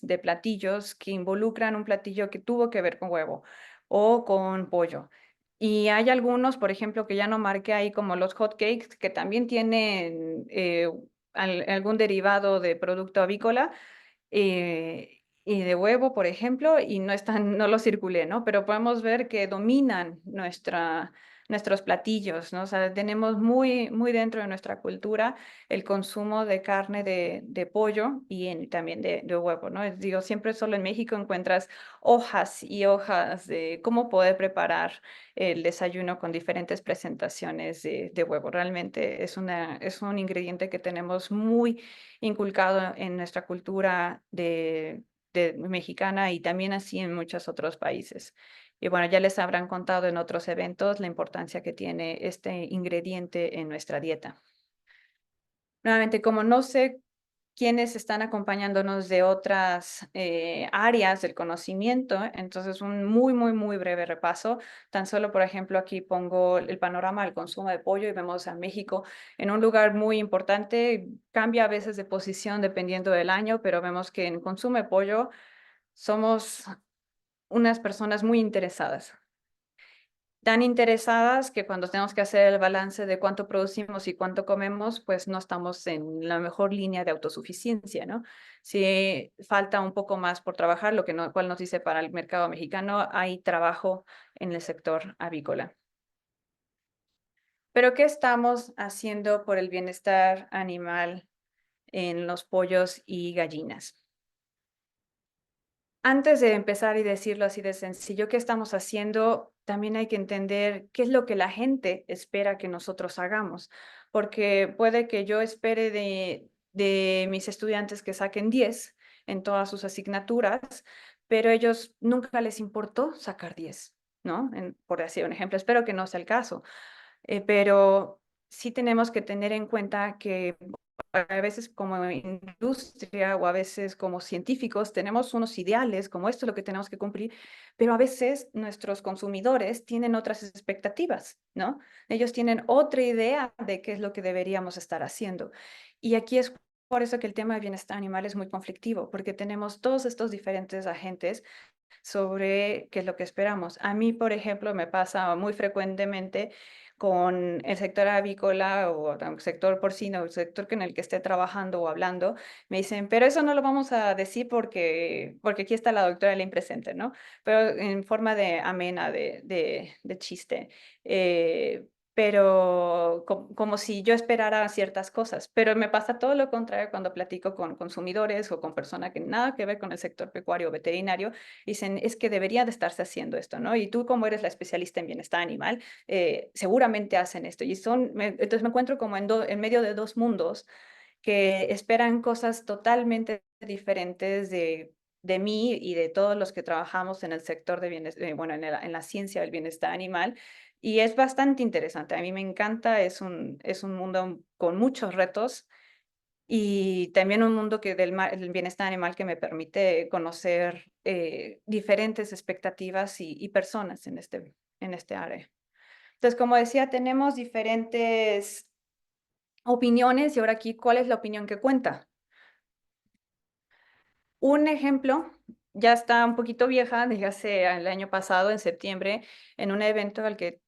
de platillos que involucran un platillo que tuvo que ver con huevo o con pollo. Y hay algunos, por ejemplo, que ya no marqué ahí, como los hot cakes, que también tienen algún derivado de producto avícola, y de huevo, por ejemplo, y no lo circulé, ¿no? Pero podemos ver que dominan nuestros platillos, ¿no? O sea, tenemos muy, muy dentro de nuestra cultura el consumo de carne de pollo y también de huevo, ¿no? Digo, siempre solo en México encuentras hojas y hojas de cómo poder preparar el desayuno con diferentes presentaciones de huevo. Realmente es un ingrediente que tenemos muy inculcado en nuestra cultura de mexicana y también así en muchos otros países. Y bueno, ya les habrán contado en otros eventos la importancia que tiene este ingrediente en nuestra dieta. Nuevamente, como no sé quiénes están acompañándonos de otras áreas del conocimiento, entonces un muy, muy, muy breve repaso. Tan solo, por ejemplo, aquí pongo el panorama del consumo de pollo y vemos a México en un lugar muy importante. Cambia a veces de posición dependiendo del año, pero vemos que en consumo de pollo somos unas personas muy interesadas. Tan interesadas que cuando tenemos que hacer el balance de cuánto producimos y cuánto comemos, pues no estamos en la mejor línea de autosuficiencia, ¿no? Si falta un poco más por trabajar, lo que cual nos dice para el mercado mexicano, hay trabajo en el sector avícola. Pero, ¿qué estamos haciendo por el bienestar animal en los pollos y gallinas? Antes de empezar y decirlo así de sencillo, ¿qué estamos haciendo? También hay que entender qué es lo que la gente espera que nosotros hagamos, porque puede que yo espere de mis estudiantes que saquen 10 en todas sus asignaturas, pero ellos nunca les importó sacar 10, ¿no? Por decir un ejemplo, espero que no sea el caso, pero sí tenemos que tener en cuenta que a veces como industria o a veces como científicos tenemos unos ideales, como esto es lo que tenemos que cumplir, pero a veces nuestros consumidores tienen otras expectativas, ¿no? Ellos tienen otra idea de qué es lo que deberíamos estar haciendo. Y aquí es por eso que el tema de bienestar animal es muy conflictivo, porque tenemos todos estos diferentes agentes sobre qué es lo que esperamos. A mí, por ejemplo, me pasa muy frecuentemente con el sector avícola o sector porcino, el sector en el que esté trabajando o hablando, me dicen, pero eso no lo vamos a decir porque aquí está la doctora Elaine presente, ¿no? Pero en forma de amena, de chiste. Pero como si yo esperara ciertas cosas. Pero me pasa todo lo contrario cuando platico con consumidores o con personas que nada que ver con el sector pecuario o veterinario. Dicen, es que debería de estarse haciendo esto, ¿no? Y tú, como eres la especialista en bienestar animal, seguramente hacen esto. Entonces me encuentro como en medio de dos mundos que esperan cosas totalmente diferentes de mí y de todos los que trabajamos en el sector de bienestar, bueno, en la ciencia del bienestar animal. Y es bastante interesante. A mí me encanta, es un mundo con muchos retos y también un mundo el bienestar animal que me permite conocer diferentes expectativas y personas en este área. Entonces, como decía, tenemos diferentes opiniones y ahora aquí, ¿cuál es la opinión que cuenta? Un ejemplo, ya está un poquito vieja, desde hace el año pasado, en septiembre, en un evento al que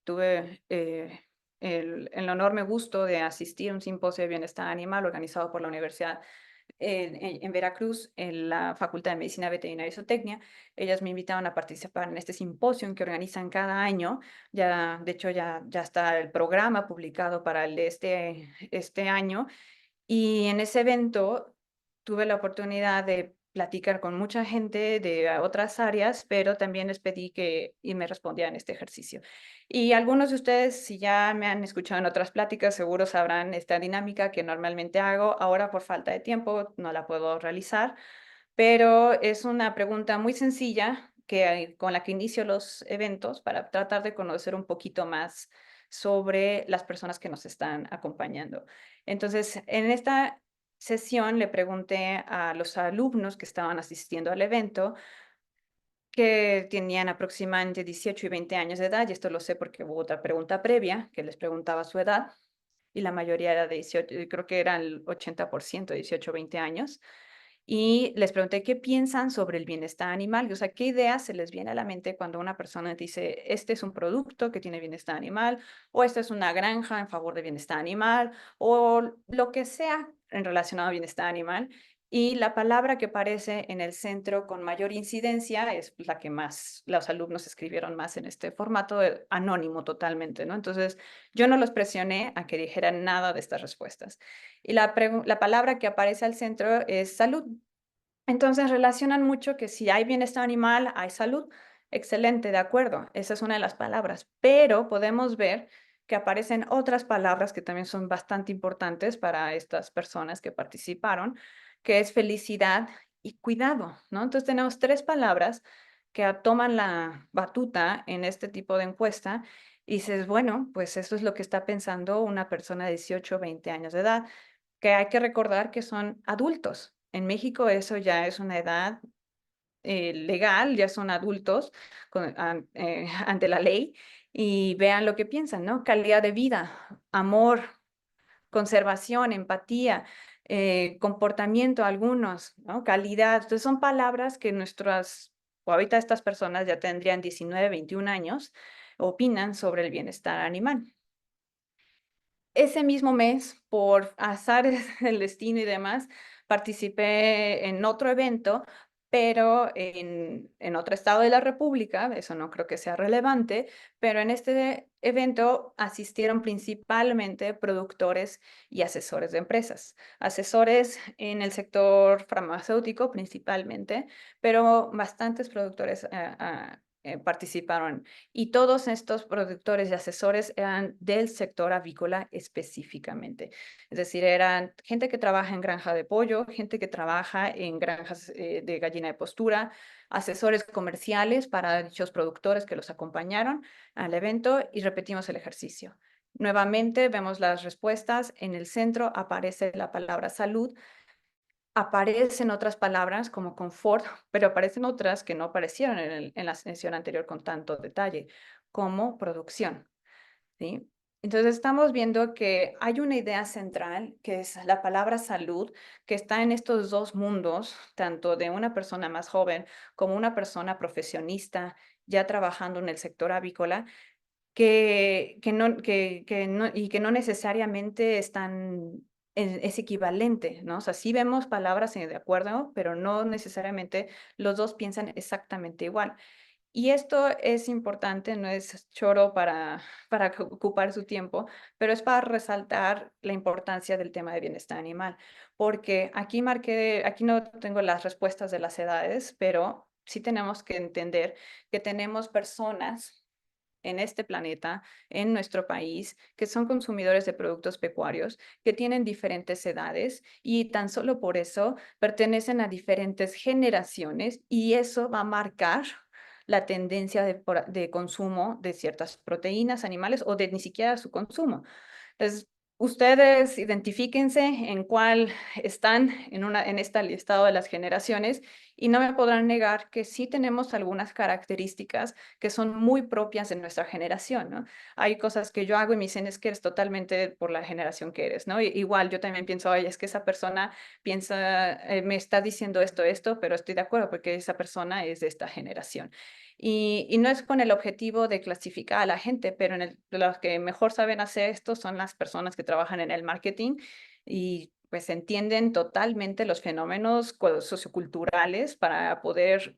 tuve el enorme gusto de asistir, un simposio de bienestar animal organizado por la Universidad en Veracruz, en la Facultad de Medicina Veterinaria y Zootecnia. Ellas me invitaron a participar en este simposio que organizan cada año. Ya, de hecho, ya está el programa publicado para el de este año. Y en ese evento tuve la oportunidad de platicar con mucha gente de otras áreas, pero también les pedí y me respondieran este ejercicio. Y algunos de ustedes, si ya me han escuchado en otras pláticas, seguro sabrán esta dinámica que normalmente hago. Ahora, por falta de tiempo, no la puedo realizar, pero es una pregunta muy sencilla con la que inicio los eventos para tratar de conocer un poquito más sobre las personas que nos están acompañando. Entonces, en esta sesión le pregunté a los alumnos que estaban asistiendo al evento, que tenían aproximadamente 18 y 20 años de edad, y esto lo sé porque hubo otra pregunta previa que les preguntaba su edad, y la mayoría era de 18, creo que eran el 80% 18 o 20 años. y les pregunté qué piensan sobre el bienestar animal, o sea, qué ideas se les viene a la mente cuando una persona dice, este es un producto que tiene bienestar animal, o esta es una granja en favor de bienestar animal, o lo que sea en relacionado a bienestar animal. Y la palabra que aparece en el centro con mayor incidencia es la que más los alumnos escribieron más en este formato anónimo totalmente, ¿no? Entonces, yo no los presioné a que dijeran nada de estas respuestas. Y la palabra que aparece al centro es salud. Entonces relacionan mucho que si hay bienestar animal, hay salud. Excelente, de acuerdo. Esa es una de las palabras. Pero podemos ver que aparecen otras palabras que también son bastante importantes para estas personas que participaron, que es felicidad y cuidado, ¿no? Entonces tenemos tres palabras que toman la batuta en este tipo de encuesta y dices, bueno, pues eso es lo que está pensando una persona de 18 o 20 años de edad, que hay que recordar que son adultos. En México eso ya es una edad legal, ya son adultos ante la ley y vean lo que piensan, ¿no? Calidad de vida, amor, conservación, empatía, comportamiento algunos, ¿no? Calidad. Entonces son palabras que o ahorita estas personas ya tendrían 19, 21 años, opinan sobre el bienestar animal. Ese mismo mes, por azares del destino y demás, participé en otro evento, pero en otro estado de la república, eso no creo que sea relevante, pero en este evento asistieron principalmente productores y asesores de empresas. Asesores en el sector farmacéutico principalmente, pero bastantes productores participaron y todos estos productores y asesores eran del sector avícola específicamente. Es decir, eran gente que trabaja en granja de pollo, gente que trabaja en granjas de gallina de postura, asesores comerciales para dichos productores que los acompañaron al evento y repetimos el ejercicio. Nuevamente vemos las respuestas. En el centro aparece la palabra salud. Aparecen otras palabras como confort, pero aparecen otras que no aparecieron en la sesión anterior con tanto detalle, como producción, ¿sí? Entonces estamos viendo que hay una idea central, que es la palabra salud, que está en estos dos mundos, tanto de una persona más joven como una persona profesionista ya trabajando en el sector avícola, que no necesariamente es equivalente, ¿no? O sea, sí vemos palabras de acuerdo, pero no necesariamente los dos piensan exactamente igual. Y esto es importante, no es choro para ocupar su tiempo, pero es para resaltar la importancia del tema de bienestar animal, porque aquí no tengo las respuestas de las edades, pero sí tenemos que entender que tenemos personas en este planeta, en nuestro país, que son consumidores de productos pecuarios, que tienen diferentes edades y tan solo por eso pertenecen a diferentes generaciones y eso va a marcar la tendencia de consumo de ciertas proteínas animales o de ni siquiera su consumo. Entonces, ustedes identifíquense en cuál están en este listado de las generaciones y no me podrán negar que sí tenemos algunas características que son muy propias de nuestra generación, ¿no? Hay cosas que yo hago y me dicen es que eres totalmente por la generación que eres, ¿no? Igual yo también pienso, oye, es que esa persona piensa, me está diciendo esto, pero estoy de acuerdo porque esa persona es de esta generación. Y no es con el objetivo de clasificar a la gente, pero los que mejor saben hacer esto son las personas que trabajan en el marketing y pues entienden totalmente los fenómenos socioculturales para poder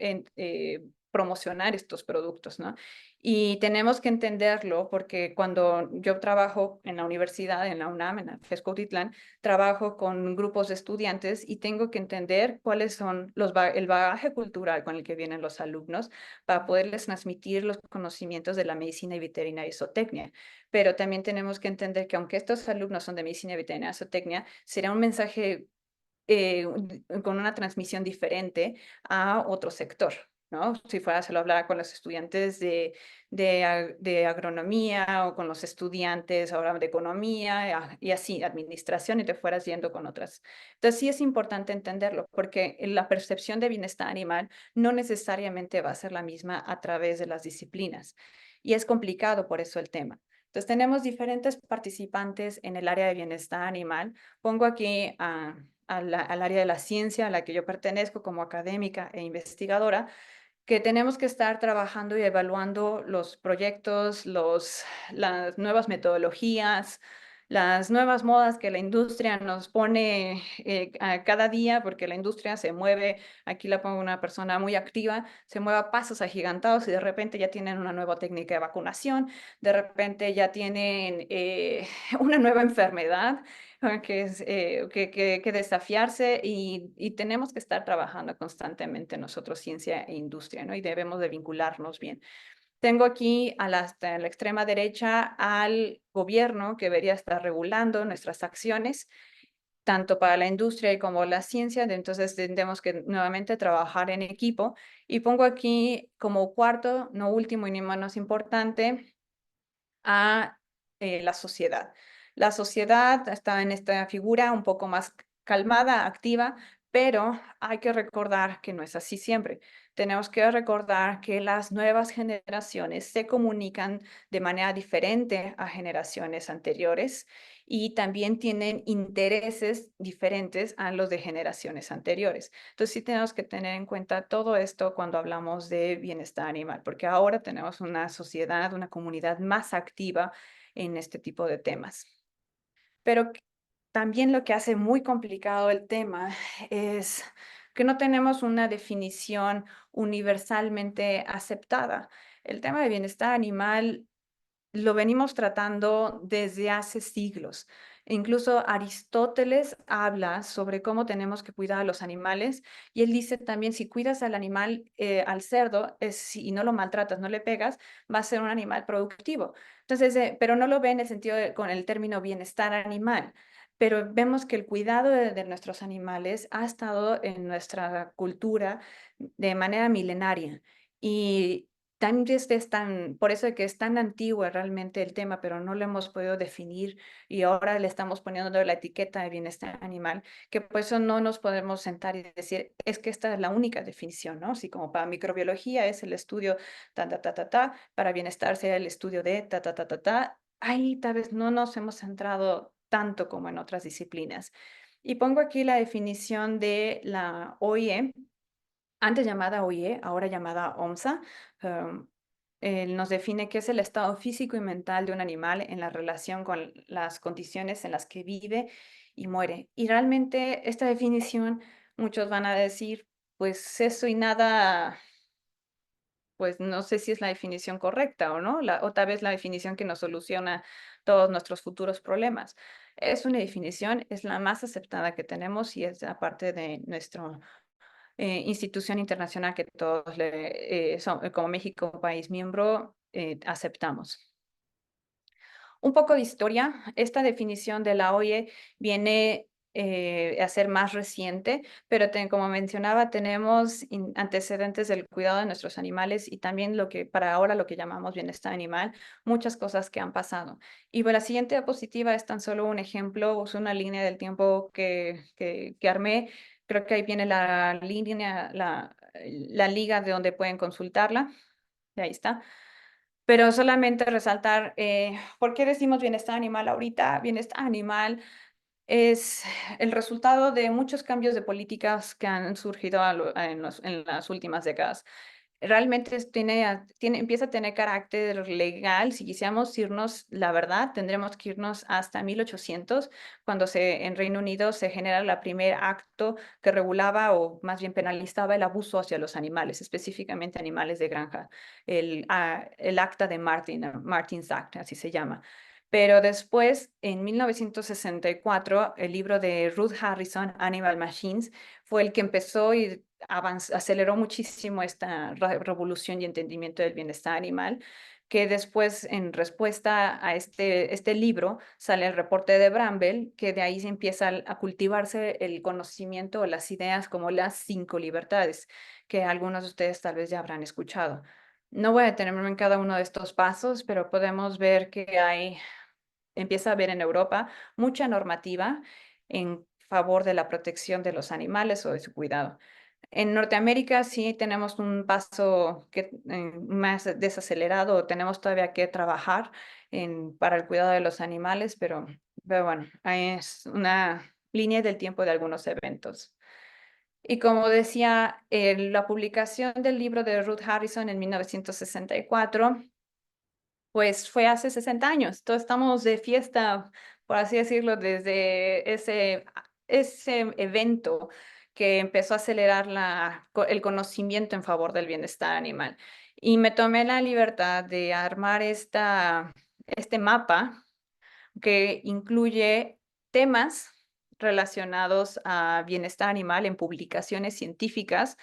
promocionar estos productos, ¿no? Y tenemos que entenderlo porque cuando yo trabajo en la universidad, en la UNAM, en la FES Cuautitlán, trabajo con grupos de estudiantes y tengo que entender cuáles son el bagaje cultural con el que vienen los alumnos para poderles transmitir los conocimientos de la medicina y veterinaria y zootecnia. Pero también tenemos que entender que aunque estos alumnos son de medicina y veterinaria y zootecnia, será un mensaje con una transmisión diferente a otro sector, ¿no? Si fuera, se lo hablara con los estudiantes de agronomía o con los estudiantes ahora de economía y así, administración, y te fueras yendo con otras. Entonces sí es importante entenderlo, porque la percepción de bienestar animal no necesariamente va a ser la misma a través de las disciplinas. Y es complicado por eso el tema. Entonces tenemos diferentes participantes en el área de bienestar animal. Pongo aquí al área de la ciencia a la que yo pertenezco como académica e investigadora, que tenemos que estar trabajando y evaluando los proyectos, las nuevas metodologías, las nuevas modas que la industria nos pone a cada día, porque la industria se mueve, aquí la pongo una persona muy activa, se mueve a pasos agigantados y de repente ya tienen una nueva técnica de vacunación, de repente ya tienen una nueva enfermedad que desafiarse y tenemos que estar trabajando constantemente nosotros, ciencia e industria, ¿no? Y debemos de vincularnos bien. Tengo aquí hasta la extrema derecha al gobierno que debería estar regulando nuestras acciones, tanto para la industria y como la ciencia. Entonces, tendremos que nuevamente trabajar en equipo. Y pongo aquí como cuarto, no último y ni menos importante, a la sociedad. La sociedad está en esta figura un poco más calmada, activa, pero hay que recordar que no es así siempre. Tenemos que recordar que las nuevas generaciones se comunican de manera diferente a generaciones anteriores y también tienen intereses diferentes a los de generaciones anteriores. Entonces sí tenemos que tener en cuenta todo esto cuando hablamos de bienestar animal, porque ahora tenemos una sociedad, una comunidad más activa en este tipo de temas. Pero también lo que hace muy complicado el tema es que no tenemos una definición universalmente aceptada. El tema de bienestar animal lo venimos tratando desde hace siglos. Incluso Aristóteles habla sobre cómo tenemos que cuidar a los animales y él dice también, si cuidas al animal, al cerdo, y no lo maltratas, no le pegas, va a ser un animal productivo. Entonces, pero no lo ve en el sentido con el término bienestar animal. Pero vemos que el cuidado de nuestros animales ha estado en nuestra cultura de manera milenaria. Y por eso que es tan antiguo realmente el tema, pero no lo hemos podido definir y ahora le estamos poniendo la etiqueta de bienestar animal, que por eso no nos podemos sentar y decir, es que esta es la única definición, ¿no? Así como para microbiología es el estudio ta, ta, ta, ta, ta, para bienestar sea el estudio de ta, ta, ta, ta, ta. Ahí tal vez no nos hemos centrado tanto como en otras disciplinas. Y pongo aquí la definición de la OIE, antes llamada OIE, ahora llamada OMSA. Nos define qué es el estado físico y mental de un animal en la relación con las condiciones en las que vive y muere. Y realmente esta definición, muchos van a decir, pues eso y nada, pues no sé si es la definición correcta o no, o tal vez la definición que nos soluciona todos nuestros futuros problemas. Es una definición, es la más aceptada que tenemos y es aparte de nuestro institución internacional que todos, como México, país miembro, aceptamos. Un poco de historia. Esta definición de la OIE viene a ser más reciente, pero como mencionaba, tenemos antecedentes del cuidado de nuestros animales y también para ahora lo que llamamos bienestar animal, muchas cosas que han pasado. Y bueno, la siguiente diapositiva es tan solo un ejemplo, es una línea del tiempo que armé. Creo que ahí viene la línea, la liga de donde pueden consultarla. Y ahí está. Pero solamente resaltar, ¿por qué decimos bienestar animal ahorita? Bienestar animal es el resultado de muchos cambios de políticas que han surgido en las últimas décadas. Realmente empieza a tener carácter legal. Si quisiéramos irnos, la verdad, tendremos que irnos hasta 1800, cuando en Reino Unido se genera el primer acto que regulaba o más bien penalizaba el abuso hacia los animales, específicamente animales de granja, el acta de Martin's Act, así se llama. Pero después, en 1964, el libro de Ruth Harrison, Animal Machines, fue el que empezó y aceleró muchísimo esta revolución y entendimiento del bienestar animal, que después, en respuesta a este libro, sale el reporte de Bramble, que de ahí se empieza a cultivarse el conocimiento o las ideas como las 5 libertades, que algunos de ustedes tal vez ya habrán escuchado. No voy a detenerme en cada uno de estos pasos, pero podemos ver que empieza a haber en Europa mucha normativa en favor de la protección de los animales o de su cuidado. En Norteamérica sí tenemos un paso más desacelerado, tenemos todavía que trabajar para el cuidado de los animales, pero bueno, es líneas del tiempo de algunos eventos. Y como decía, la publicación del libro de Ruth Harrison en 1964, pues fue hace 60 años. Entonces estamos de fiesta, por así decirlo, desde ese evento que empezó a acelerar el conocimiento en favor del bienestar animal. Y me tomé la libertad de armar este mapa que incluye temas relacionados a bienestar animal en publicaciones científicas.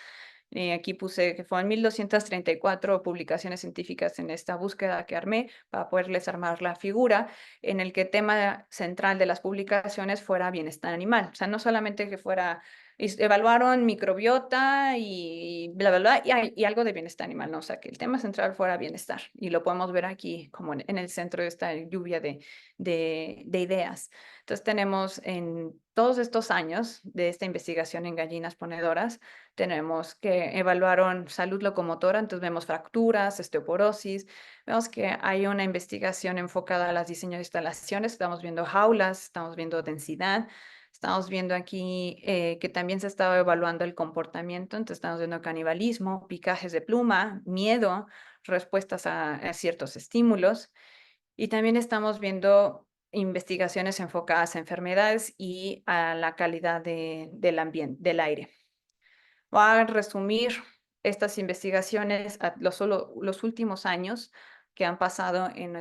Aquí puse que fueron 1234 publicaciones científicas en esta búsqueda que armé para poderles armar la figura en el que el tema central de las publicaciones fuera bienestar animal. O sea, no solamente que fuera, evaluaron microbiota y bla, bla, bla, y algo de bienestar animal, no, o sea, que el tema central fuera bienestar. Y lo podemos ver aquí como en el centro de esta lluvia de ideas. Entonces tenemos en todos estos años de esta investigación en gallinas ponedoras, tenemos que evaluaron salud locomotora, entonces vemos fracturas, osteoporosis, vemos que hay una investigación enfocada a los diseños de instalaciones, estamos viendo jaulas, estamos viendo densidad, estamos viendo aquí que también se estaba evaluando el comportamiento, entonces estamos viendo canibalismo, picajes de pluma, miedo, respuestas a ciertos estímulos. Y también estamos viendo investigaciones enfocadas a enfermedades y a la calidad del ambiente, del aire. Voy a resumir estas investigaciones a los últimos años que han pasado en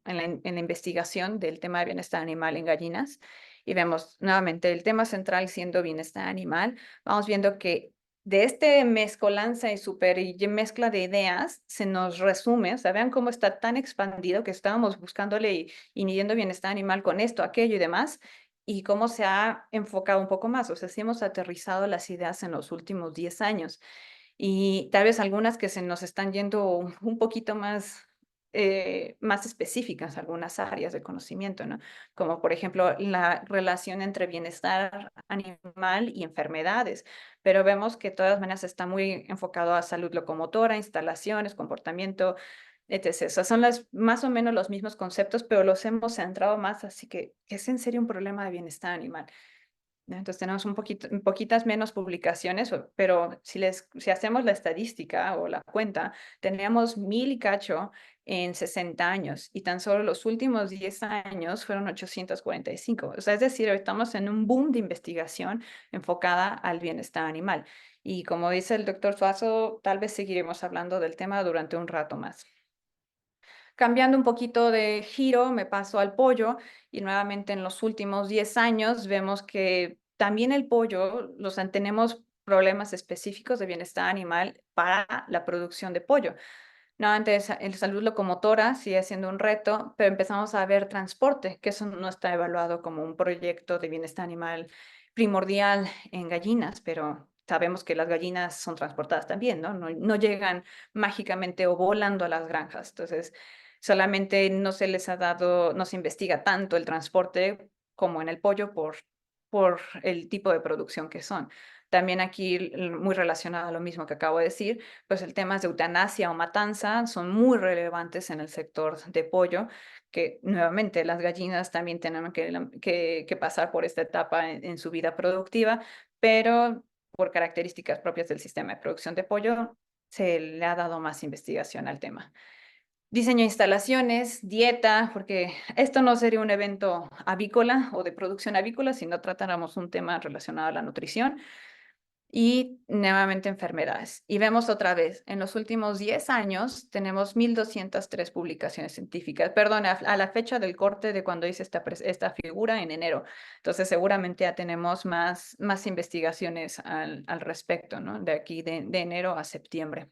la investigación del tema de bienestar animal en gallinas. Y vemos nuevamente el tema central siendo bienestar animal. Vamos viendo que de este mezcolanza y super y mezcla de ideas se nos resume, o sea, vean cómo está tan expandido que estábamos buscándole y midiendo bienestar animal con esto, aquello y demás, y cómo se ha enfocado un poco más. O sea, sí hemos aterrizado las ideas en los últimos 10 años y tal vez algunas que se nos están yendo un poquito más específicas, algunas áreas de conocimiento, ¿no? Como por ejemplo la relación entre bienestar animal y enfermedades, pero vemos que de todas maneras está muy enfocado a salud locomotora, instalaciones, comportamiento, etc. O sea, son más o menos los mismos conceptos, pero los hemos centrado más, así que es en serio un problema de bienestar animal, ¿no? Entonces tenemos poquitas menos publicaciones, pero si hacemos la estadística o la cuenta, teníamos 1000 y cacho en 60 años y tan solo los últimos 10 años fueron 845. O sea, es decir, estamos en un boom de investigación enfocada al bienestar animal. Y como dice el doctor Suazo, tal vez seguiremos hablando del tema durante un rato más. Cambiando un poquito de giro, me paso al pollo y nuevamente en los últimos 10 años vemos que también el pollo, tenemos problemas específicos de bienestar animal para la producción de pollo. No, antes en salud locomotora sigue siendo un reto, pero empezamos a ver transporte, que eso no está evaluado como un proyecto de bienestar animal primordial en gallinas, pero sabemos que las gallinas son transportadas también, ¿no? No llegan mágicamente o volando a las granjas. Entonces, solamente no se les ha dado, no se investiga tanto el transporte como en el pollo por el tipo de producción que son. También aquí, muy relacionado a lo mismo que acabo de decir, pues el tema de eutanasia o matanza son muy relevantes en el sector de pollo, que nuevamente las gallinas también tienen que pasar por esta etapa en su vida productiva, pero por características propias del sistema de producción de pollo, se le ha dado más investigación al tema. Diseño de instalaciones, dieta, porque esto no sería un evento avícola o de producción avícola si no tratáramos un tema relacionado a la nutrición y nuevamente enfermedades. Y vemos otra vez, en los últimos 10 años tenemos 1203 publicaciones científicas, perdón, a la fecha del corte de cuando hice esta figura en enero. Entonces seguramente ya tenemos más investigaciones al respecto, ¿no? De aquí de enero a septiembre.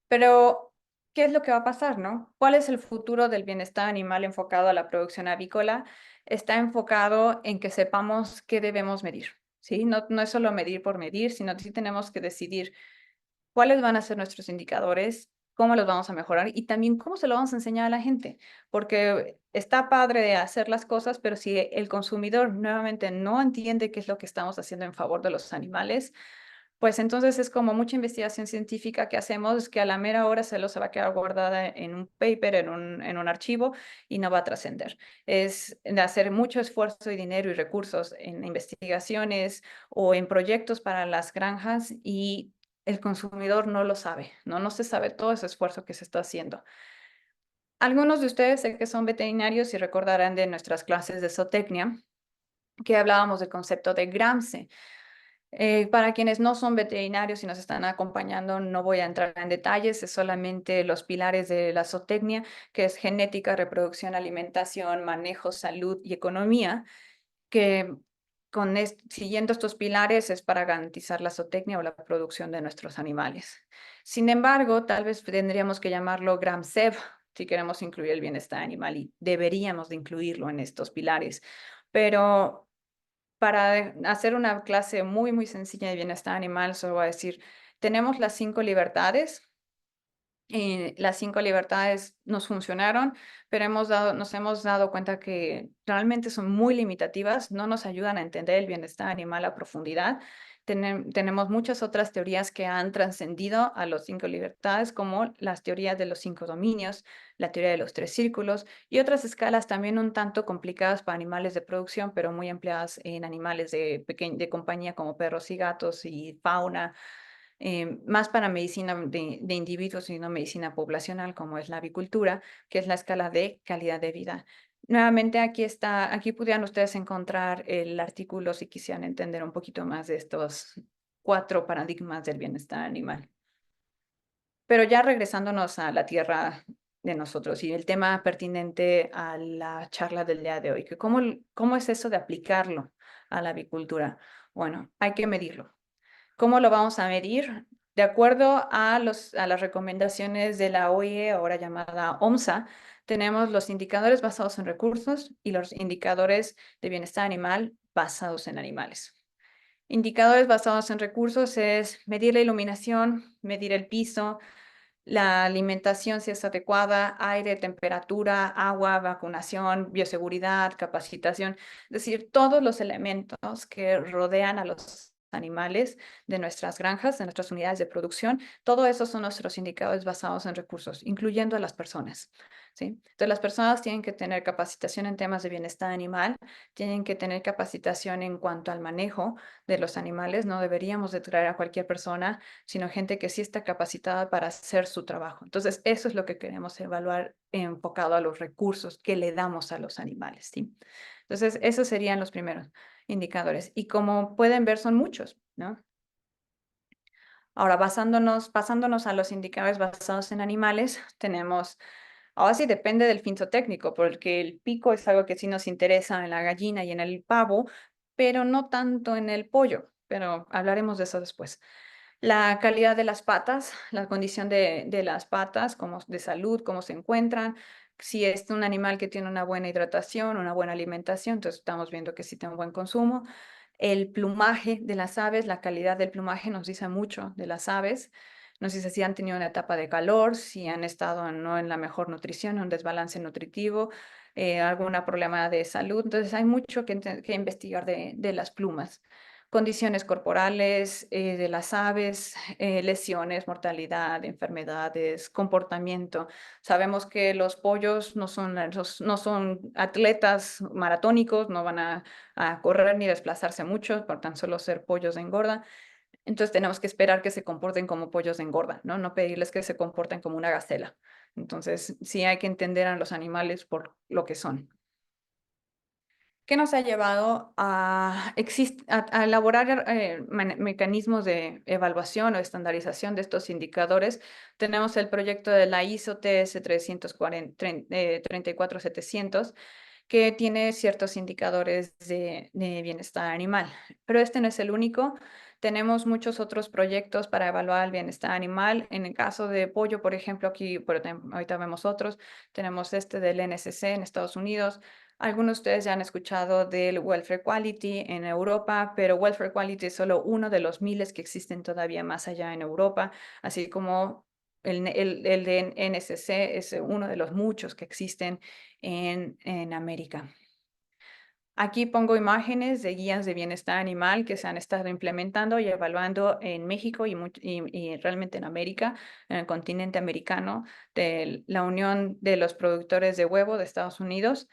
Pero, ¿qué es lo que va a pasar, no? ¿Cuál es el futuro del bienestar animal enfocado a la producción avícola? Está enfocado en que sepamos qué debemos medir, ¿sí? No es solo medir por medir, sino que sí tenemos que decidir cuáles van a ser nuestros indicadores, cómo los vamos a mejorar y también cómo se lo vamos a enseñar a la gente. Porque está padre hacer las cosas, pero si el consumidor nuevamente no entiende qué es lo que estamos haciendo en favor de los animales, Pues entonces es como mucha investigación científica que hacemos, es que a la mera hora se va a quedar guardada en un paper, en un archivo y no va a trascender. Es de hacer mucho esfuerzo y dinero y recursos en investigaciones o en proyectos para las granjas y el consumidor no lo sabe, ¿no? No se sabe todo ese esfuerzo que se está haciendo. Algunos de ustedes sé que son veterinarios y recordarán de nuestras clases de zootecnia que hablábamos del concepto de Gramsci. Para quienes no son veterinarios y nos están acompañando, no voy a entrar en detalles, es solamente los pilares de la zootecnia, que es genética, reproducción, alimentación, manejo, salud y economía, que siguiendo estos pilares es para garantizar la zootecnia o la producción de nuestros animales. Sin embargo, tal vez tendríamos que llamarlo GramSev si queremos incluir el bienestar animal y deberíamos de incluirlo en estos pilares. Pero para hacer una clase muy, muy sencilla de bienestar animal, solo voy a decir, tenemos las 5 libertades. Las 5 libertades nos funcionaron, pero nos hemos dado cuenta que realmente son muy limitativas, no nos ayudan a entender el bienestar animal a profundidad. Tenemos muchas otras teorías que han trascendido a los 5 libertades, como las teorías de los 5 dominios, la teoría de los 3 círculos y otras escalas también un tanto complicadas para animales de producción, pero muy empleadas en animales de compañía como perros y gatos y fauna, más para medicina de individuos y no medicina poblacional, como es la avicultura, que es la escala de calidad de vida. Nuevamente, aquí pudieran ustedes encontrar el artículo si quisieran entender un poquito más de estos 4 paradigmas del bienestar animal. Pero ya regresándonos a la tierra de nosotros y el tema pertinente a la charla del día de hoy, que cómo es eso de aplicarlo a la avicultura. Bueno, hay que medirlo. ¿Cómo lo vamos a medir? De acuerdo a las recomendaciones de la OIE, ahora llamada OMSA, tenemos los indicadores basados en recursos y los indicadores de bienestar animal basados en animales. Indicadores basados en recursos es medir la iluminación, medir el piso, la alimentación si es adecuada, aire, temperatura, agua, vacunación, bioseguridad, capacitación, es decir, todos los elementos que rodean a los animales de nuestras granjas, de nuestras unidades de producción, todo eso son nuestros indicadores basados en recursos, incluyendo a las personas, ¿sí? Entonces, las personas tienen que tener capacitación en temas de bienestar animal, tienen que tener capacitación en cuanto al manejo de los animales, no deberíamos de traer a cualquier persona sino gente que sí está capacitada para hacer su trabajo. Entonces, eso es lo que queremos evaluar enfocado a los recursos que le damos a los animales, ¿sí? Entonces, esos serían los primeros indicadores. Y como pueden ver, son muchos, ¿no? Ahora, pasándonos a los indicadores basados en animales, tenemos, ahora sí depende del técnico, porque el pico es algo que sí nos interesa en la gallina y en el pavo, pero no tanto en el pollo, pero hablaremos de eso después. La calidad de las patas, la condición de las patas, como de salud, cómo se encuentran, si es un animal que tiene una buena hidratación, una buena alimentación, entonces estamos viendo que sí tiene un buen consumo. El plumaje de las aves, la calidad del plumaje nos dice mucho de las aves. Nos dice si han tenido una etapa de calor, si han estado no en la mejor nutrición, un desbalance nutritivo, algún problema de salud. Entonces hay mucho que investigar de las plumas. Condiciones corporales de las aves, lesiones, mortalidad, enfermedades, comportamiento. Sabemos que los pollos no son atletas maratónicos, no van a correr ni desplazarse mucho por tan solo ser pollos de engorda. Entonces tenemos que esperar que se comporten como pollos de engorda, ¿no? No pedirles que se comporten como una gacela. Entonces sí hay que entender a los animales por lo que son. ¿Qué nos ha llevado a elaborar mecanismos de evaluación o estandarización de estos indicadores? Tenemos el proyecto de la ISO TS 34700, que tiene ciertos indicadores de bienestar animal, pero este no es el único. Tenemos muchos otros proyectos para evaluar el bienestar animal. En el caso de pollo, por ejemplo, aquí, pero ahorita vemos otros. Tenemos este del NSC en Estados Unidos. Algunos de ustedes ya han escuchado del Welfare Quality en Europa, pero Welfare Quality es solo uno de los miles que existen todavía más allá en Europa, así como el de NSC es uno de los muchos que existen en América. Aquí pongo imágenes de guías de bienestar animal que se han estado implementando y evaluando en México y realmente en América, en el continente americano, de la Unión de los Productores de Huevo de Estados Unidos.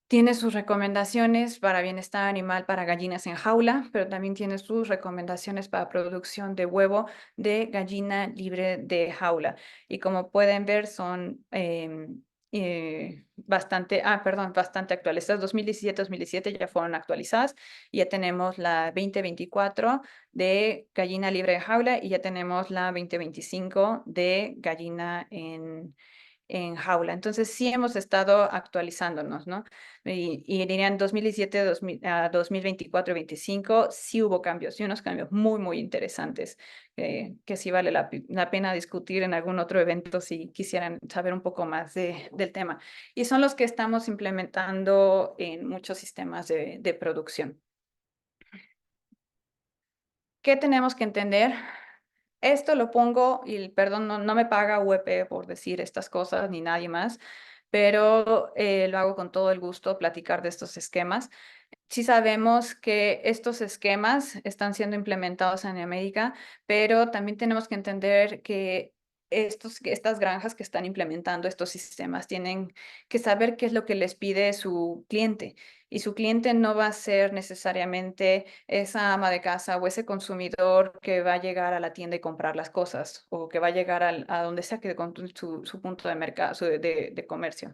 Tiene sus recomendaciones para bienestar animal para gallinas en jaula, pero también tiene sus recomendaciones para producción de huevo de gallina libre de jaula. Y como pueden ver, son bastante actuales. Estas 2017 ya fueron actualizadas. Ya tenemos la 2024 de gallina libre de jaula y ya tenemos la 2025 de gallina en jaula. Entonces, sí hemos estado actualizándonos, ¿no? Y dirían 2017 a 2024 y 2025, sí hubo cambios, y unos cambios muy, muy interesantes, que sí vale la pena discutir en algún otro evento si quisieran saber un poco más del tema. Y son los que estamos implementando en muchos sistemas de producción. ¿Qué tenemos que entender? Esto lo pongo, y perdón, no me paga UEP por decir estas cosas, ni nadie más, pero lo hago con todo el gusto, platicar de estos esquemas. Sí sabemos que estos esquemas están siendo implementados en América, pero también tenemos que entender que estas granjas que están implementando estos sistemas tienen que saber qué es lo que les pide su cliente. Y su cliente no va a ser necesariamente esa ama de casa o ese consumidor que va a llegar a la tienda y comprar las cosas, o que va a llegar a donde sea que con su punto de mercado, de comercio.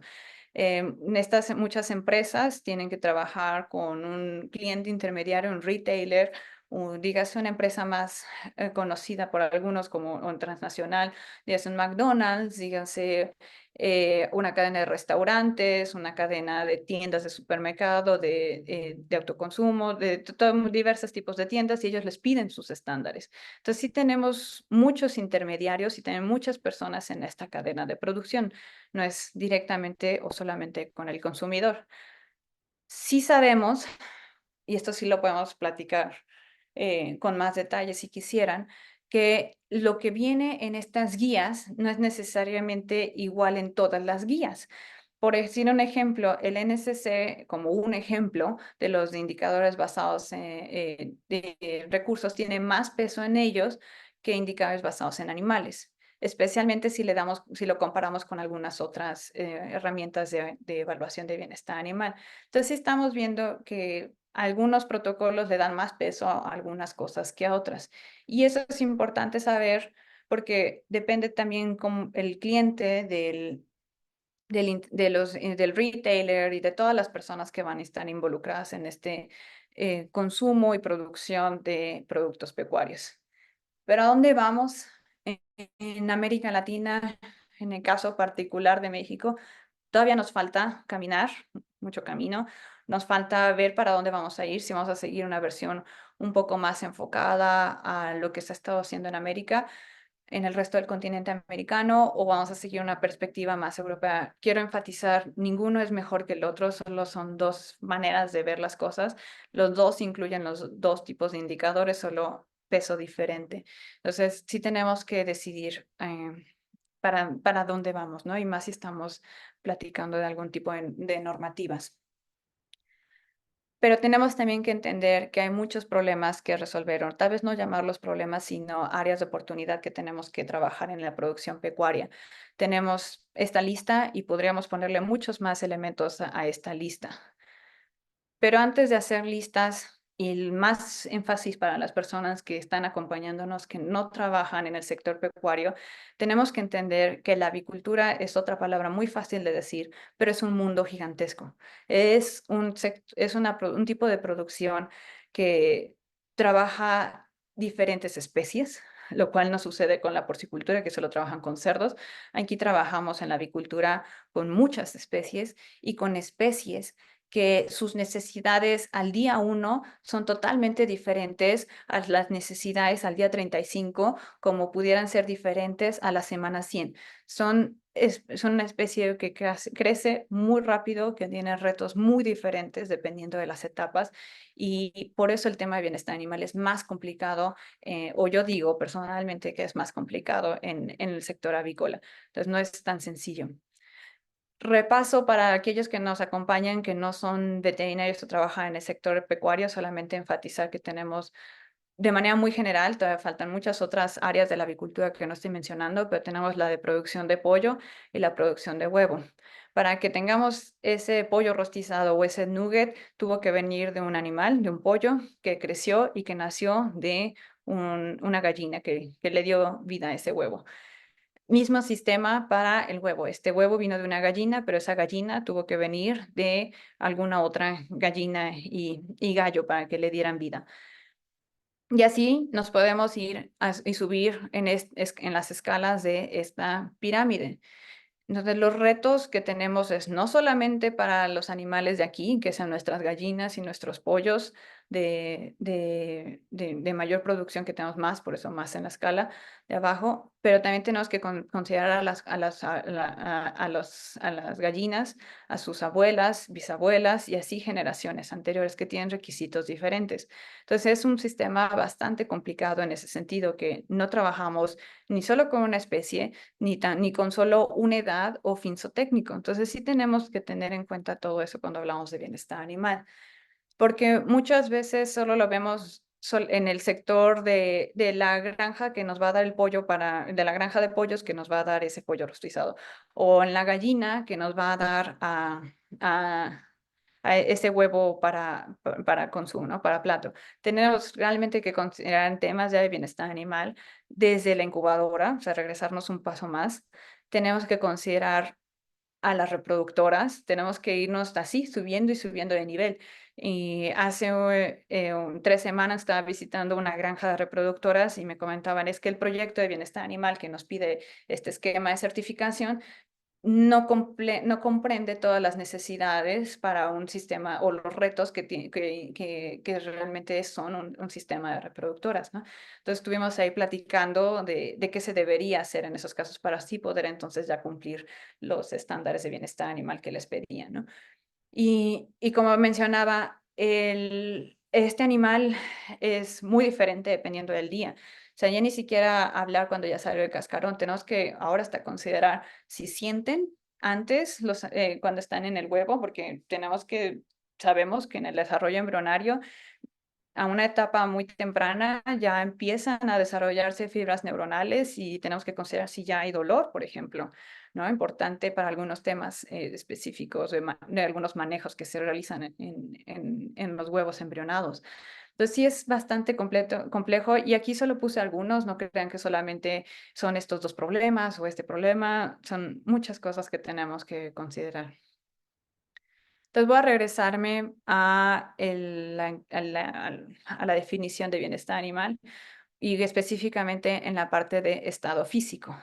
Muchas empresas tienen que trabajar con un cliente intermediario, un retailer, o dígase una empresa más conocida por algunos como un transnacional, dígase un McDonald's, dígase una cadena de restaurantes, una cadena de tiendas de supermercado, de autoconsumo, diversos tipos de tiendas, y ellos les piden sus estándares. Entonces sí tenemos muchos intermediarios y tenemos muchas personas en esta cadena de producción. No es directamente o solamente con el consumidor. Sí sabemos, y esto sí lo podemos platicar con más detalle si quisieran, que lo que viene en estas guías no es necesariamente igual en todas las guías. Por decir un ejemplo, el NSC, como un ejemplo de los indicadores basados de recursos, tiene más peso en ellos que indicadores basados en animales, especialmente si lo comparamos con algunas otras herramientas de evaluación de bienestar animal. Entonces, sí estamos viendo que algunos protocolos le dan más peso a algunas cosas que a otras. Y eso es importante saber porque depende también con el cliente del retailer y de todas las personas que van a estar involucradas en este consumo y producción de productos pecuarios. Pero ¿a dónde vamos en América Latina, en el caso particular de México? Todavía nos falta caminar, mucho camino. Nos falta ver para dónde vamos a ir, si vamos a seguir una versión un poco más enfocada a lo que se ha estado haciendo en América, en el resto del continente americano, o vamos a seguir una perspectiva más europea. Quiero enfatizar, ninguno es mejor que el otro, solo son dos maneras de ver las cosas. Los dos incluyen los dos tipos de indicadores, solo peso diferente. Entonces, sí tenemos que decidir para dónde vamos, ¿no? Y más si estamos platicando de algún tipo de normativas. Pero tenemos también que entender que hay muchos problemas que resolver, o tal vez no llamarlos problemas, sino áreas de oportunidad que tenemos que trabajar en la producción pecuaria. Tenemos esta lista y podríamos ponerle muchos más elementos a esta lista. Pero antes de hacer listas, y el más énfasis para las personas que están acompañándonos, que no trabajan en el sector pecuario, tenemos que entender que la avicultura es otra palabra muy fácil de decir, pero es un mundo gigantesco. Es un tipo de producción que trabaja diferentes especies, lo cual no sucede con la porcicultura, que solo trabajan con cerdos. Aquí trabajamos en la avicultura con muchas especies y con especies que sus necesidades al día 1 son totalmente diferentes a las necesidades al día 35, como pudieran ser diferentes a la semana 100. Son una especie que crece muy rápido, que tiene retos muy diferentes dependiendo de las etapas, y por eso el tema de bienestar animal es más complicado, o yo digo personalmente que es más complicado en el sector avícola. Entonces no es tan sencillo. Repaso para aquellos que nos acompañan, que no son veterinarios o trabajan en el sector pecuario, solamente enfatizar que tenemos de manera muy general, todavía faltan muchas otras áreas de la avicultura que no estoy mencionando, pero tenemos la de producción de pollo y la producción de huevo. Para que tengamos ese pollo rostizado o ese nugget, tuvo que venir de un animal, de un pollo que creció y que nació de una gallina que le dio vida a ese huevo. Mismo sistema para el huevo. Este huevo vino de una gallina, pero esa gallina tuvo que venir de alguna otra gallina y gallo para que le dieran vida. Y así nos podemos ir y subir en las escalas de esta pirámide. Entonces, los retos que tenemos es no solamente para los animales de aquí, que sean nuestras gallinas y nuestros pollos de mayor producción que tenemos más, por eso más en la escala de abajo, pero también tenemos que considerar a las gallinas, a sus abuelas, bisabuelas y así generaciones anteriores que tienen requisitos diferentes. Entonces, es un sistema bastante complicado en ese sentido, que no trabajamos ni solo con una especie, ni con solo una edad o fin zootécnico. Entonces sí tenemos que tener en cuenta todo eso cuando hablamos de bienestar animal, porque muchas veces solo lo vemos en el sector de la granja que nos va a dar el pollo de la granja de pollos que nos va a dar ese pollo rostizado, o en la gallina que nos va a dar a ese huevo para consumo, ¿no? Para plato. Tenemos realmente que considerar en temas ya de bienestar animal desde la incubadora, o sea, regresarnos un paso más. Tenemos que considerar a las reproductoras, tenemos que irnos así, subiendo y subiendo de nivel. Y hace 3 semanas estaba visitando una granja de reproductoras y me comentaban, es que el proyecto de bienestar animal que nos pide este esquema de certificación no comprende todas las necesidades para un sistema o los retos que realmente son un sistema de reproductoras, ¿no? Entonces estuvimos ahí platicando de qué se debería hacer en esos casos para así poder entonces ya cumplir los estándares de bienestar animal que les pedían, ¿no? Y como mencionaba, este animal es muy diferente dependiendo del día. O sea, ya ni siquiera hablar cuando ya salió el cascarón. Tenemos que ahora hasta considerar si sienten antes cuando están en el huevo, porque sabemos que en el desarrollo embrionario a una etapa muy temprana ya empiezan a desarrollarse fibras neuronales y tenemos que considerar si ya hay dolor, por ejemplo, ¿no? Importante para algunos temas específicos de algunos manejos que se realizan en los huevos embrionados. Entonces sí es bastante complejo y aquí solo puse algunos, no crean que solamente son estos dos problemas o este problema, son muchas cosas que tenemos que considerar. Entonces voy a regresarme a la definición de bienestar animal y específicamente en la parte de estado físico.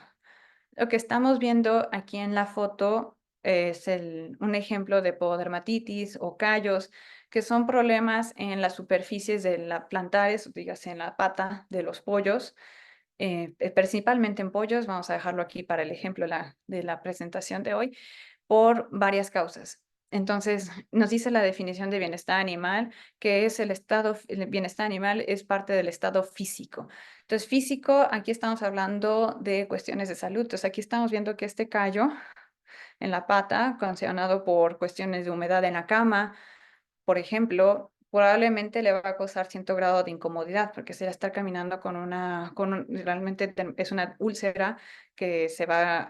Lo que estamos viendo aquí en la foto es un ejemplo de pododermatitis o callos, que son problemas en las superficies de la plantares, dígase en la pata de los pollos, principalmente en pollos. Vamos a dejarlo aquí para el ejemplo de la presentación de hoy, por varias causas. Entonces, nos dice la definición de bienestar animal, que es el bienestar animal es parte del estado físico. Entonces, físico, aquí estamos hablando de cuestiones de salud. Entonces, aquí estamos viendo que este callo en la pata, ocasionado por cuestiones de humedad en la cama, por ejemplo, probablemente le va a causar cierto grado de incomodidad, porque se va a estar caminando realmente es una úlcera que y se va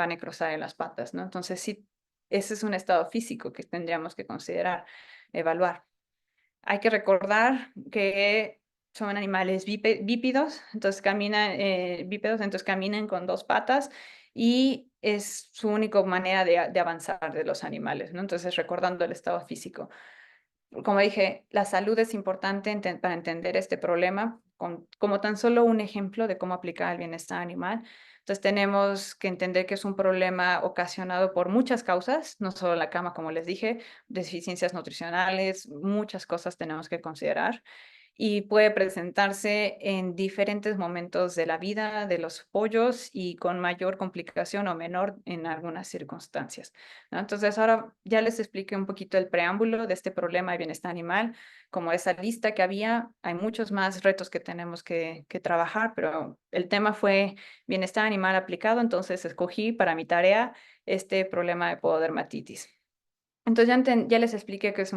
a necrosar en las patas, ¿no? Entonces, sí, ese es un estado físico que tendríamos que considerar, evaluar. Hay que recordar que son animales bípedos, entonces caminan con dos patas y es su única manera de avanzar de los animales, ¿no? Entonces, recordando el estado físico. Como dije, la salud es importante para entender este problema, como tan solo un ejemplo de cómo aplicar el bienestar animal. Entonces tenemos que entender que es un problema ocasionado por muchas causas, no solo la cama, como les dije, deficiencias nutricionales, muchas cosas tenemos que considerar. y puede presentarse en diferentes momentos de la vida de los pollos y con mayor complicación o menor en algunas circunstancias, ¿no? Entonces, ahora ya les expliqué un poquito el preámbulo de este problema de bienestar animal, como esa lista que había. Hay muchos más retos que tenemos que trabajar, pero el tema fue bienestar animal aplicado, entonces escogí para mi tarea este problema de pododermatitis. Entonces ya les expliqué que es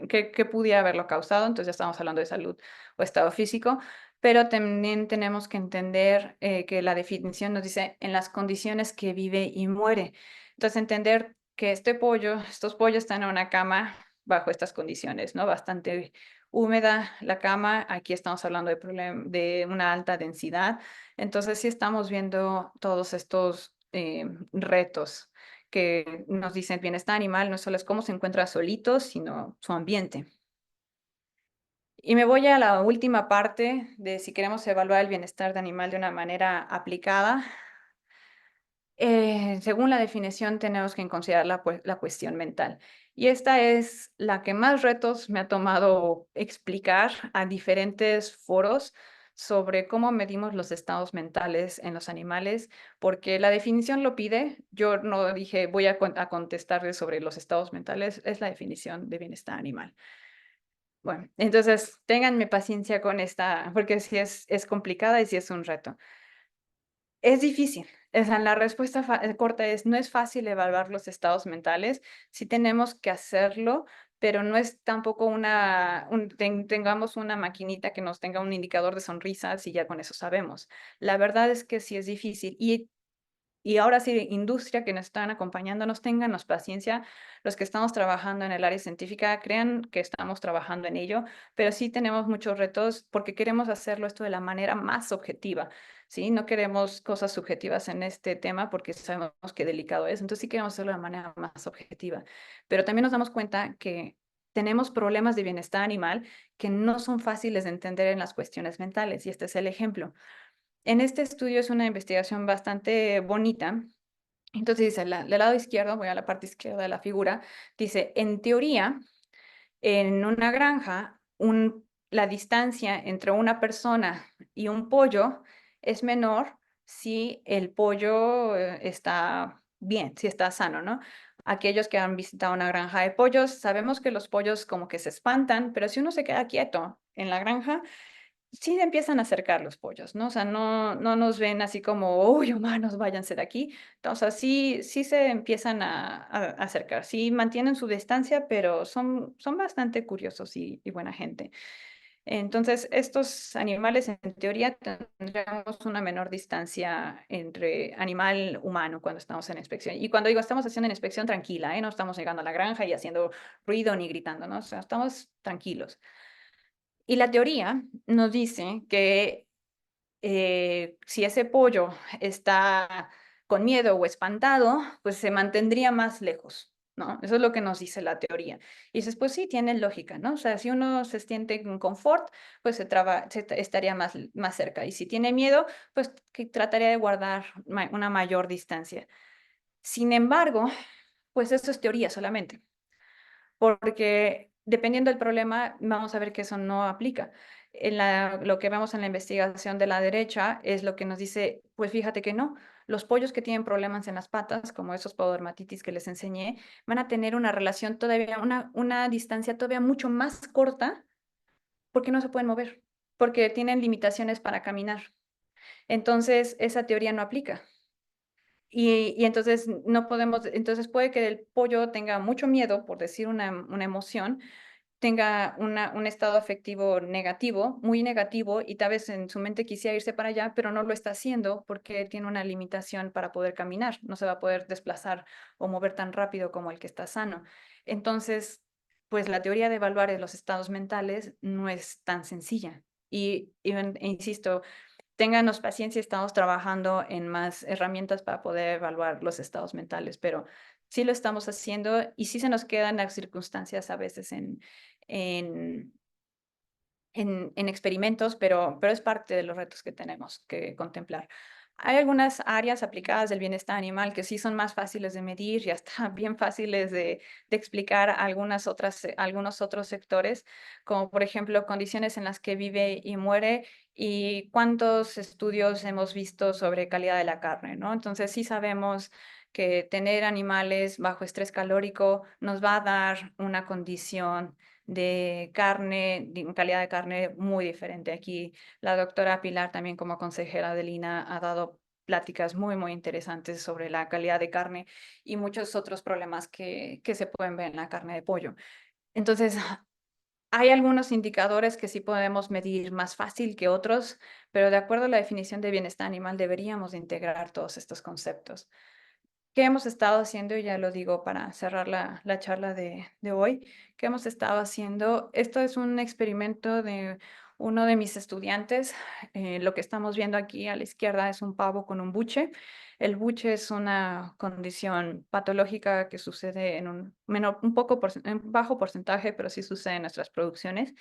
que pudiera haberlo causado, entonces ya estamos hablando de salud o estado físico, pero también tenemos que entender que la definición nos dice en las condiciones que vive y muere. Entonces entender que estos pollos están en una cama bajo estas condiciones, ¿no? Bastante húmeda la cama, aquí estamos hablando de una alta densidad, entonces sí estamos viendo todos estos retos que nos dicen bienestar animal no solo es cómo se encuentra solito, sino su ambiente. Y me voy a la última parte de si queremos evaluar el bienestar de animal de una manera aplicada. Según la definición, tenemos que considerar la cuestión mental. Y esta es la que más retos me ha tomado explicar a diferentes foros sobre cómo medimos los estados mentales en los animales, porque la definición lo pide. Yo no dije voy a contestarles sobre los estados mentales, es la definición de bienestar animal. Bueno, entonces ténganme paciencia con esta, porque sí es complicada y sí es un reto. Es difícil. O sea, la respuesta corta es, no es fácil evaluar los estados mentales, sí tenemos que hacerlo, pero no es tampoco tengamos una maquinita que nos tenga un indicador de sonrisas y ya con eso sabemos. La verdad es que sí es difícil y ahora sí, industria que nos están acompañándonos, ténganos paciencia. Los que estamos trabajando en el área científica, crean que estamos trabajando en ello, pero sí tenemos muchos retos porque queremos hacerlo esto de la manera más objetiva, ¿sí? No queremos cosas subjetivas en este tema porque sabemos qué delicado es, entonces sí queremos hacerlo de la manera más objetiva. Pero también nos damos cuenta que tenemos problemas de bienestar animal que no son fáciles de entender en las cuestiones mentales, y este es el ejemplo. En este estudio es una investigación bastante bonita. Entonces dice, del lado izquierdo, voy a la parte izquierda de la figura, dice, en teoría, en una granja, la distancia entre una persona y un pollo es menor si el pollo está bien, si está sano, ¿no? Aquellos que han visitado una granja de pollos, sabemos que los pollos como que se espantan, pero si uno se queda quieto en la granja, sí empiezan a acercar los pollos, ¿no? O sea, no nos ven así como, uy, humanos, váyanse de aquí. Entonces, sí se empiezan a acercar, sí mantienen su distancia, pero son bastante curiosos y buena gente. Entonces, estos animales, en teoría, tendríamos una menor distancia entre animal humano cuando estamos en inspección. Y cuando digo estamos haciendo una inspección tranquila, ¿eh? No estamos llegando a la granja y haciendo ruido ni gritando, ¿no? O sea, estamos tranquilos. Y la teoría nos dice que si ese pollo está con miedo o espantado, pues se mantendría más lejos, ¿no? Eso es lo que nos dice la teoría. Y dices, pues sí, tiene lógica, ¿no? O sea, si uno se siente en confort, pues estaría más cerca. Y si tiene miedo, pues que trataría de guardar una mayor distancia. Sin embargo, pues eso es teoría solamente, porque dependiendo del problema, vamos a ver que eso no aplica. Lo que vemos en la investigación de la derecha es lo que nos dice, pues fíjate que no, los pollos que tienen problemas en las patas, como esos pododermatitis que les enseñé, van a tener una relación todavía, una distancia todavía mucho más corta porque no se pueden mover, porque tienen limitaciones para caminar. Entonces, esa teoría no aplica. Y entonces no podemos, entonces puede que el pollo tenga mucho miedo, por decir una emoción, tenga un estado afectivo negativo, muy negativo, y tal vez en su mente quisiera irse para allá, pero no lo está haciendo porque tiene una limitación para poder caminar, no se va a poder desplazar o mover tan rápido como el que está sano. Entonces, pues la teoría de evaluar los estados mentales no es tan sencilla. Insisto, ténganos paciencia, estamos trabajando en más herramientas para poder evaluar los estados mentales, pero sí lo estamos haciendo y sí se nos quedan las circunstancias a veces en, en experimentos, pero es parte de los retos que tenemos que contemplar. Hay algunas áreas aplicadas del bienestar animal que sí son más fáciles de medir y hasta bien fáciles de explicar a algunos otros sectores, como por ejemplo condiciones en las que vive y muere y cuántos estudios hemos visto sobre calidad de la carne, ¿no? Entonces sí sabemos que tener animales bajo estrés calórico nos va a dar una condición de carne, de calidad de carne muy diferente. Aquí la doctora Pilar, también como consejera del INA, ha dado pláticas muy, muy interesantes sobre la calidad de carne y muchos otros problemas que se pueden ver en la carne de pollo. Entonces, hay algunos indicadores que sí podemos medir más fácil que otros, pero de acuerdo a la definición de bienestar animal deberíamos de integrar todos estos conceptos. ¿Qué hemos estado haciendo? Y ya lo digo para cerrar la charla de hoy. ¿Qué hemos estado haciendo? Esto es un experimento de uno de mis estudiantes. Lo que estamos viendo aquí a la izquierda es un pavo con un buche. El buche es una condición patológica que sucede en en bajo porcentaje, pero sí sucede en nuestras producciones.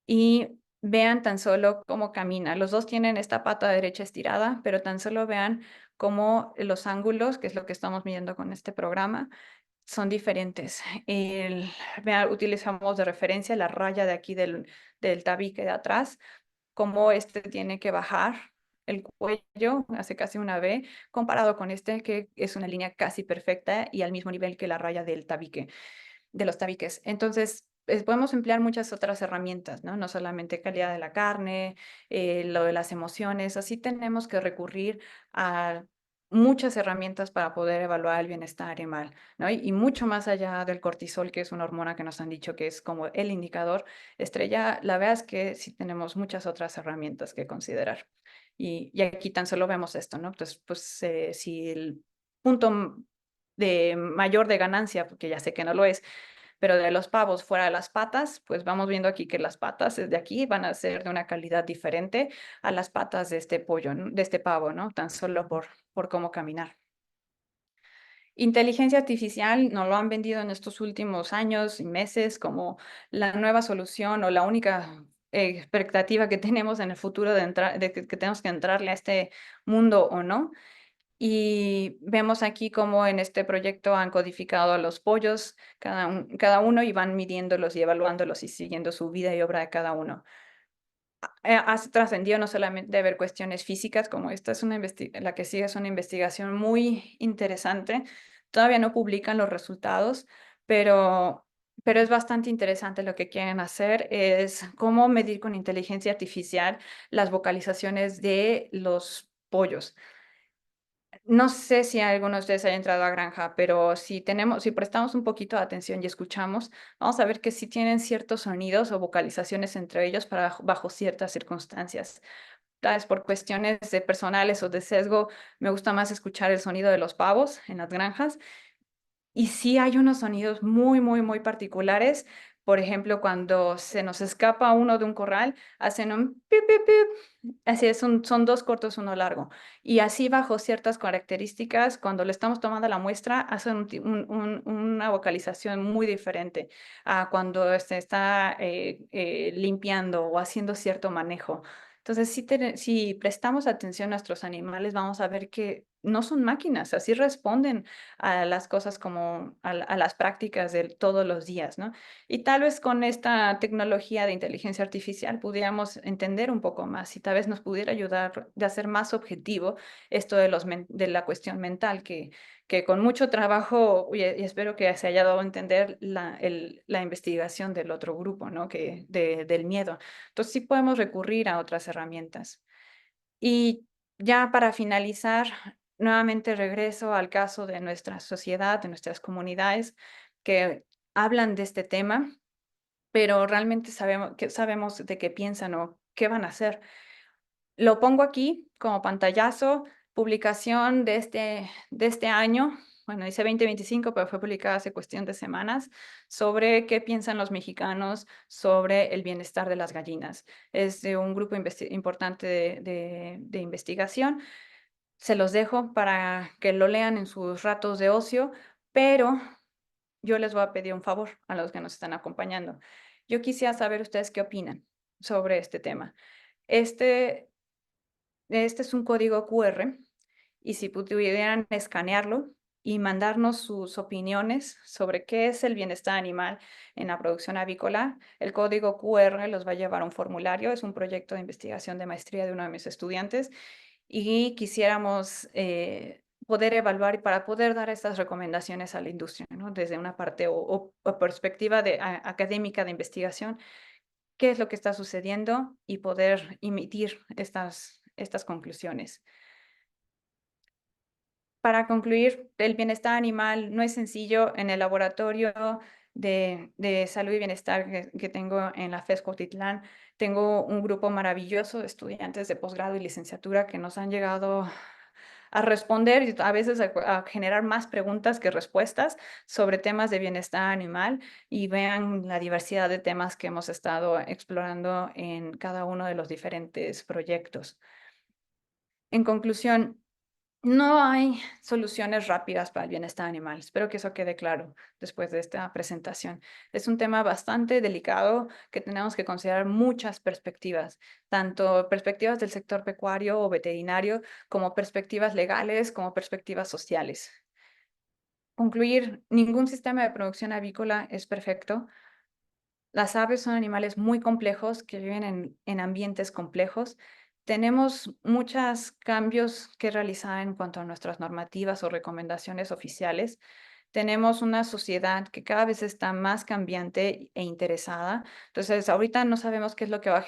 Y vean tan solo cómo camina. Los dos tienen esta pata derecha estirada, pero tan solo vean cómo los ángulos, que es lo que estamos midiendo con este programa, son diferentes. Utilizamos de referencia la raya de aquí del tabique de atrás, cómo este tiene que bajar el cuello, hace casi una V, comparado con este, que es una línea casi perfecta y al mismo nivel que la raya del tabique de los tabiques. Entonces, podemos emplear muchas otras herramientas, ¿no? No solamente calidad de la carne, lo de las emociones, así tenemos que recurrir a muchas herramientas para poder evaluar el bienestar animal, ¿no? Y mucho más allá del cortisol, que es una hormona que nos han dicho que es como el indicador estrella, la verdad es que sí tenemos muchas otras herramientas que considerar. Y aquí tan solo vemos esto, ¿no? Entonces, pues si el punto de mayor de ganancia, porque ya sé que no lo es, pero de los pavos fuera de las patas, pues vamos viendo aquí que las patas de aquí van a ser de una calidad diferente a las patas de este pollo, de este pavo, ¿no? Tan solo por cómo caminar. Inteligencia artificial nos lo han vendido en estos últimos años y meses como la nueva solución o la única expectativa que tenemos en el futuro de que tenemos que entrarle a este mundo o no. Y vemos aquí cómo en este proyecto han codificado a los pollos, cada uno, y van midiéndolos y evaluándolos y siguiendo su vida y obra de cada uno. Ha trascendido no solamente de ver cuestiones físicas, como esta es la que sigue es una investigación muy interesante. Todavía no publican los resultados, pero, pero es bastante interesante lo que quieren hacer, es cómo medir con inteligencia artificial las vocalizaciones de los pollos. No sé si alguno de ustedes haya entrado a granja, pero si prestamos un poquito de atención y escuchamos, vamos a ver que sí tienen ciertos sonidos o vocalizaciones entre ellos bajo ciertas circunstancias. Tal vez por cuestiones de personales o de sesgo, me gusta más escuchar el sonido de los pavos en las granjas, y sí hay unos sonidos muy, muy, muy particulares. Por ejemplo, cuando se nos escapa uno de un corral, hacen un pip, pip, pip. Así es, son dos cortos, uno largo. Y así bajo ciertas características, cuando le estamos tomando la muestra, hacen una vocalización muy diferente a cuando se está limpiando o haciendo cierto manejo. Entonces, si prestamos atención a nuestros animales, vamos a ver que no son máquinas, así responden a las cosas como a las prácticas de todos los días, ¿no? Y tal vez con esta tecnología de inteligencia artificial pudiéramos entender un poco más y tal vez nos pudiera ayudar de hacer más objetivo esto de la cuestión mental, que con mucho trabajo, y espero que se haya dado a entender la investigación del otro grupo, ¿no? Del miedo. Entonces sí podemos recurrir a otras herramientas. Y ya para finalizar, nuevamente regreso al caso de nuestra sociedad, de nuestras comunidades que hablan de este tema, pero realmente sabemos de qué piensan o qué van a hacer. Lo pongo aquí como pantallazo, publicación de este año, bueno, dice 2025, pero fue publicada hace cuestión de semanas, sobre qué piensan los mexicanos sobre el bienestar de las gallinas. Es de un grupo importante de investigación. Se los dejo para que lo lean en sus ratos de ocio, pero yo les voy a pedir un favor a los que nos están acompañando. Yo quisiera saber ustedes qué opinan sobre este tema. Este Este es un código QR y si pudieran escanearlo y mandarnos sus opiniones sobre qué es el bienestar animal en la producción avícola, el código QR los va a llevar a un formulario. Es un proyecto de investigación de maestría de uno de mis estudiantes y quisiéramos poder evaluar y para poder dar estas recomendaciones a la industria, ¿no? Desde una parte o perspectiva académica de investigación, qué es lo que está sucediendo y poder emitir estas conclusiones. Para concluir, el bienestar animal no es sencillo. En el laboratorio de salud y bienestar que tengo en la FES Cuautitlán, tengo un grupo maravilloso de estudiantes de posgrado y licenciatura que nos han llegado a responder y a veces a generar más preguntas que respuestas sobre temas de bienestar animal, y vean la diversidad de temas que hemos estado explorando en cada uno de los diferentes proyectos. En conclusión, no hay soluciones rápidas para el bienestar animal. Espero que eso quede claro después de esta presentación. Es un tema bastante delicado que tenemos que considerar muchas perspectivas, tanto perspectivas del sector pecuario o veterinario, como perspectivas legales, como perspectivas sociales. Concluir, ningún sistema de producción avícola es perfecto. Las aves son animales muy complejos que viven en ambientes complejos. Tenemos muchos cambios que realizar en cuanto a nuestras normativas o recomendaciones oficiales. Tenemos una sociedad que cada vez está más cambiante e interesada. Entonces, ahorita no sabemos qué es lo que va a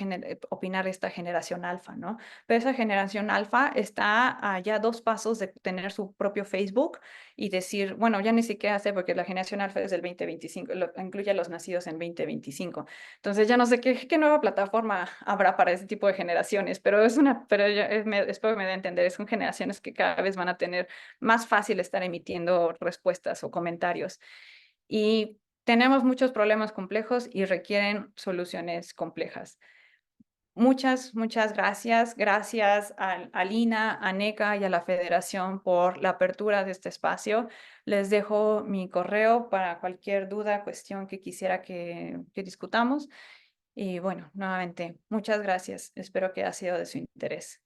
opinar esta generación alfa, ¿no? Pero esa generación alfa está a ya 2 pasos de tener su propio Facebook y decir, bueno, ya ni siquiera sé, porque la generación alfa es del 2025, incluye a los nacidos en 2025. Entonces, ya no sé qué nueva plataforma habrá para ese tipo de generaciones, pero espero que me dé a entender, son generaciones que cada vez van a tener más fácil estar emitiendo respuestas o comentarios. Y tenemos muchos problemas complejos y requieren soluciones complejas. Muchas gracias. Gracias a Lina, a NECA y a la Federación por la apertura de este espacio. Les dejo mi correo para cualquier duda, cuestión que quisiera que discutamos. Y bueno, nuevamente, muchas gracias. Espero que haya sido de su interés.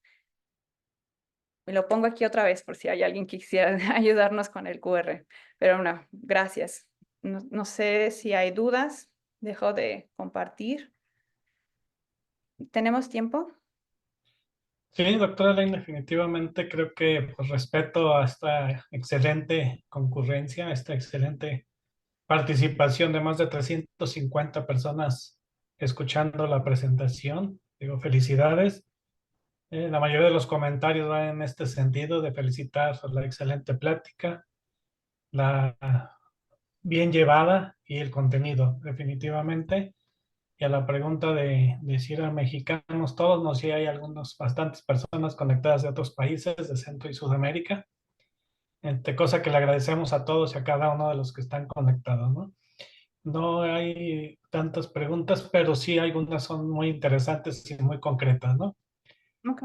Me lo pongo aquí otra vez por si hay alguien que quisiera ayudarnos con el QR. Pero no, gracias. No sé si hay dudas. Dejo de compartir. ¿Tenemos tiempo? Sí, doctora Elaine, definitivamente creo que pues, respeto a esta excelente concurrencia, esta excelente participación de más de 350 personas escuchando la presentación. Digo, felicidades. La mayoría de los comentarios van en este sentido de felicitar la excelente plática, la bien llevada y el contenido, definitivamente. Y a la pregunta de si eran mexicanos todos, no, sí hay algunas, bastantes personas conectadas de otros países de Centro y Sudamérica, cosa que le agradecemos a todos y a cada uno de los que están conectados, ¿no? No hay tantas preguntas, pero sí algunas son muy interesantes y muy concretas, ¿no? Ok.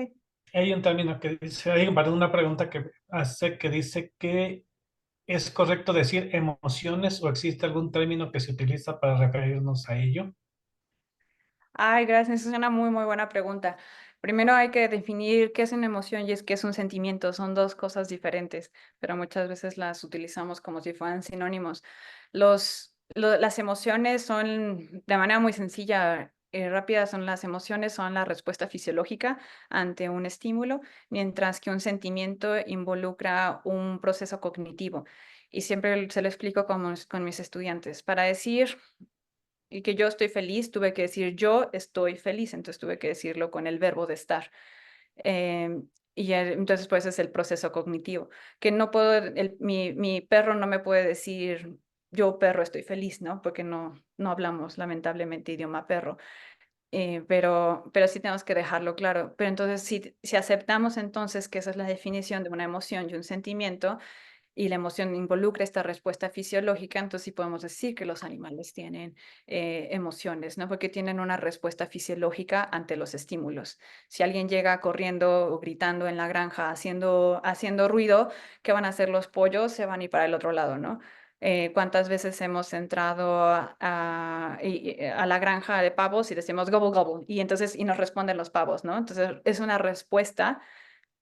Hay un término que dice, hay perdón, una pregunta que hace que dice que ¿es correcto decir emociones o existe algún término que se utiliza para referirnos a ello? Ay, gracias. Es una muy buena pregunta. Primero hay que definir qué es una emoción y qué es un sentimiento. Son dos cosas diferentes, pero muchas veces las utilizamos como si fueran sinónimos. Las emociones son, de manera muy sencilla, rápida, las emociones son la respuesta fisiológica ante un estímulo, mientras que un sentimiento involucra un proceso cognitivo. Y siempre se lo explico con mis estudiantes. Para decir y que yo estoy feliz, tuve que decir yo estoy feliz, entonces tuve que decirlo con el verbo de estar. Entonces, pues es el proceso cognitivo, que no puedo, mi perro no me puede decir yo perro estoy feliz, ¿no? Porque no hablamos lamentablemente idioma perro. Pero sí tenemos que dejarlo claro. Pero entonces, si aceptamos entonces que esa es la definición de una emoción y un sentimiento, y la emoción involucra esta respuesta fisiológica, entonces sí podemos decir que los animales tienen emociones, ¿no? Porque tienen una respuesta fisiológica ante los estímulos. Si alguien llega corriendo o gritando en la granja haciendo ruido, ¿qué van a hacer los pollos? Se van a ir para el otro lado, ¿no? cuántas veces hemos entrado a la granja de pavos y decimos gobble gobble, y entonces y nos responden los pavos, ¿no? Entonces es una respuesta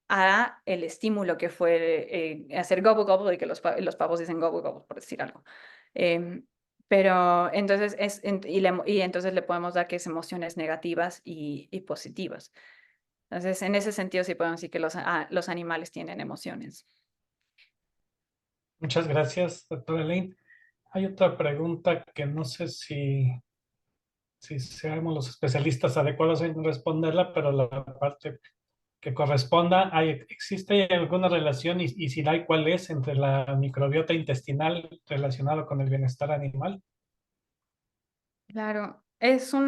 a el estímulo que fue hacer gobble gobble y que los pavos dicen gobble gobble, por decir algo. Em, pero entonces y entonces le podemos dar que es emociones negativas y positivas. Entonces, en ese sentido sí podemos decir que los animales tienen emociones. Muchas gracias, doctora Elaine. Hay otra pregunta que no sé si seamos los especialistas adecuados en responderla, pero la parte que corresponda, ¿existe alguna relación y si la hay, cuál es entre la microbiota intestinal relacionada con el bienestar animal? Claro, es una